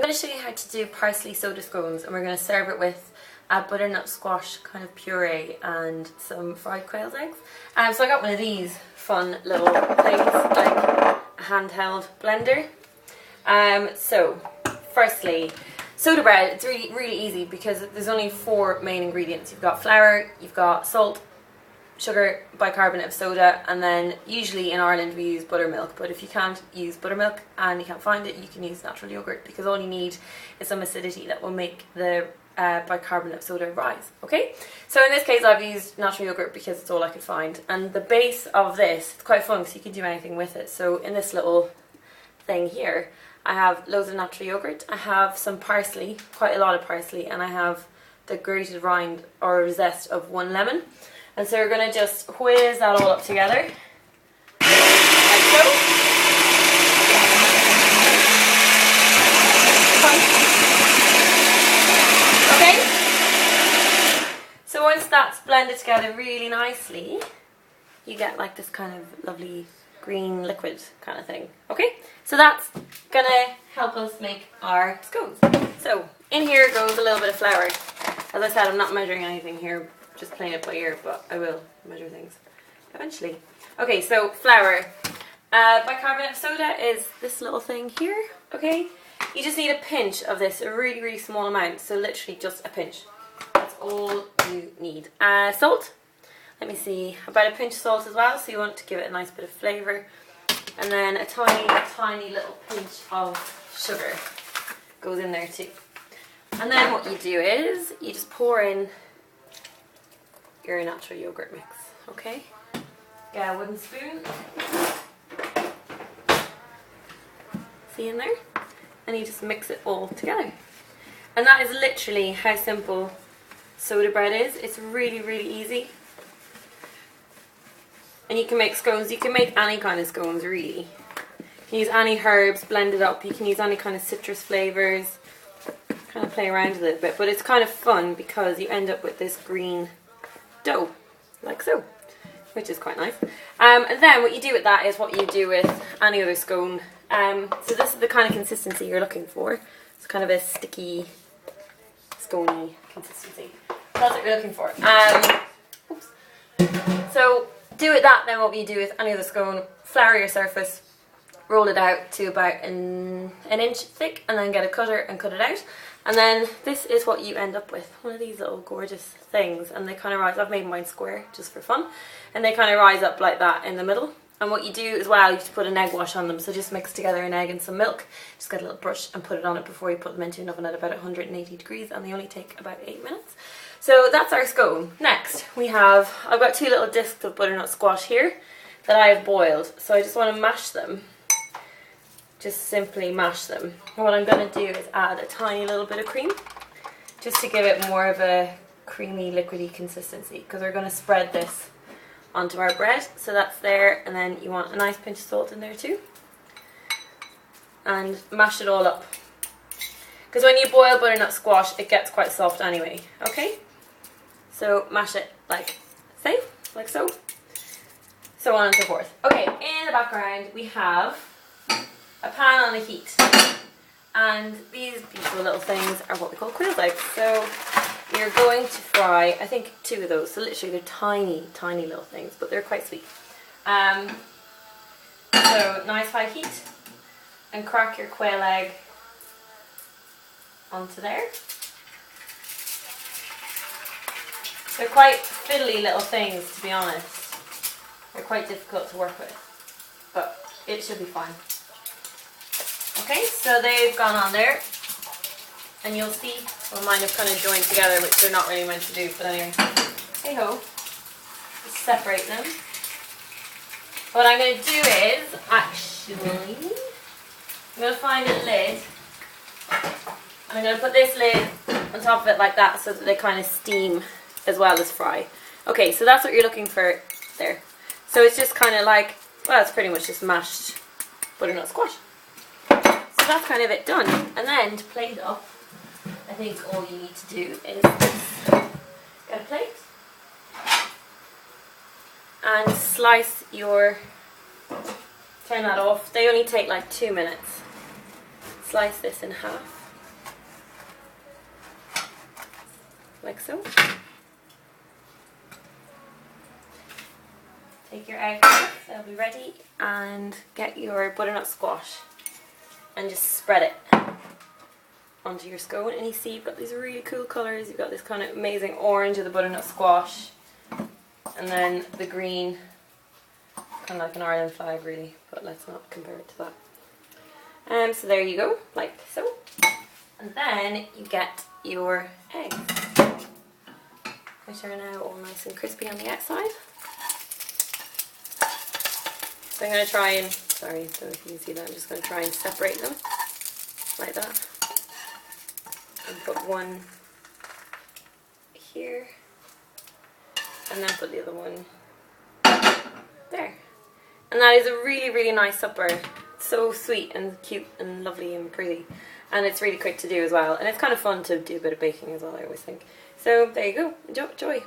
going to show you how to do parsley soda scones, and we're going to serve it with a butternut squash kind of puree and some fried quail's eggs. So I got one of these fun little things, like a handheld blender. So firstly, soda bread, it's really easy because there's only 4 main ingredients. You've got flour, you've got salt, sugar, bicarbonate of soda, and then usually in Ireland we use buttermilk, but if you can't use buttermilk and you can't find it, you can use natural yogurt, because all you need is some acidity that will make the bicarbonate of soda rise. Okay, so in this case I've used natural yogurt because it's all I could find, and the base of this, it's quite fun because you can do anything with it. So in this little thing here I have loads of natural yogurt, I have some parsley, quite a lot of parsley, and I have the grated rind or zest of 1 lemon. And so we're going to just whiz that all up together, like so. Okay? So once that's blended together really nicely, you get like this kind of lovely green liquid kind of thing. Okay? So that's going to help us make our scones. So in here goes a little bit of flour. As I said, I'm not measuring anything here, just playing it by ear, but I will measure things eventually. Okay, so flour. Bicarbonate of soda is this little thing here, okay? You just need a pinch of this, a really small amount, so literally just a pinch. That's all you need. Salt, let me see, about a pinch of salt as well, so you want to give it a nice bit of flavour. And then a tiny little pinch of sugar goes in there too. And then what you do is, you just pour in your natural yogurt mix, okay? Get a wooden spoon, see in there? And you just mix it all together. And that is literally how simple soda bread is. It's really easy. And you can make scones, you can make any kind of scones really. You can use any herbs, blend it up, you can use any kind of citrus flavours, kind of play around a little bit, but it's kind of fun because you end up with this green dough, like so, which is quite nice. And then what you do with that is what you do with any other scone. So this is the kind of consistency you're looking for. It's kind of a sticky, scony consistency. That's what you're looking for. Oops. So do with that then what you do with any other scone. Flour your surface, roll it out to about an inch thick, and then get a cutter and cut it out. And then this is what you end up with, one of these little gorgeous things, and they kind of rise. I've made mine square just for fun, and they kind of rise up like that in the middle. And what you do as well, you just put an egg wash on them, so just mix together an egg and some milk, just get a little brush and put it on it before you put them into an oven at about 180 degrees, and they only take about 8 minutes. So that's our scone. Next I've got 2 little discs of butternut squash here that I have boiled, so I just want to mash them. Just simply mash them. And what I'm going to do is add a tiny little bit of cream, just to give it more of a creamy, liquidy consistency, because we're going to spread this onto our bread. So that's there, and then you want a nice pinch of salt in there too. And mash it all up. Because when you boil butternut squash, it gets quite soft anyway, okay? So mash it like so. So on and so forth. Okay, in the background we have a pan on the heat, and these beautiful little things are what we call quail's eggs. So you're going to fry, I think 2 of those, so literally they're tiny little things, but they're quite sweet. So nice high heat, and crack your quail egg onto there. They're quite fiddly little things, to be honest. They're quite difficult to work with, but it should be fine. Okay, so they've gone on there, and you'll see, well, mine have kind of joined together, which they're not really meant to do, but anyway, hey ho, just separate them. What I'm going to do is, actually, I'm going to find a lid, and I'm going to put this lid on top of it like that, so that they kind of steam as well as fry. Okay, so that's what you're looking for there. So it's just kind of like, well, it's pretty much just mashed butternut squash. So that's kind of it done. And then to plate it up, I think all you need to do is get a plate and slice your, turn that off. They only take like 2 minutes. Slice this in half. like so. Take your eggs, they'll be ready, and get your butternut squash and just spread it onto your scone. And you see you've got these really cool colours. You've got this kind of amazing orange of the butternut squash, and then the green, kind of like an Ireland flag really, but let's not compare it to that. So there you go, like so. And then you get your eggs, which are now all nice and crispy on the outside. So I'm going to try and, sorry, I don't know if you can see that, I'm just going to try and separate them, like that. And put one here, and then put the other one there. And that is a really, really nice supper. So sweet and cute and lovely and pretty. And it's really quick to do as well. And it's kind of fun to do a bit of baking as well, I always think. So there you go. Enjoy.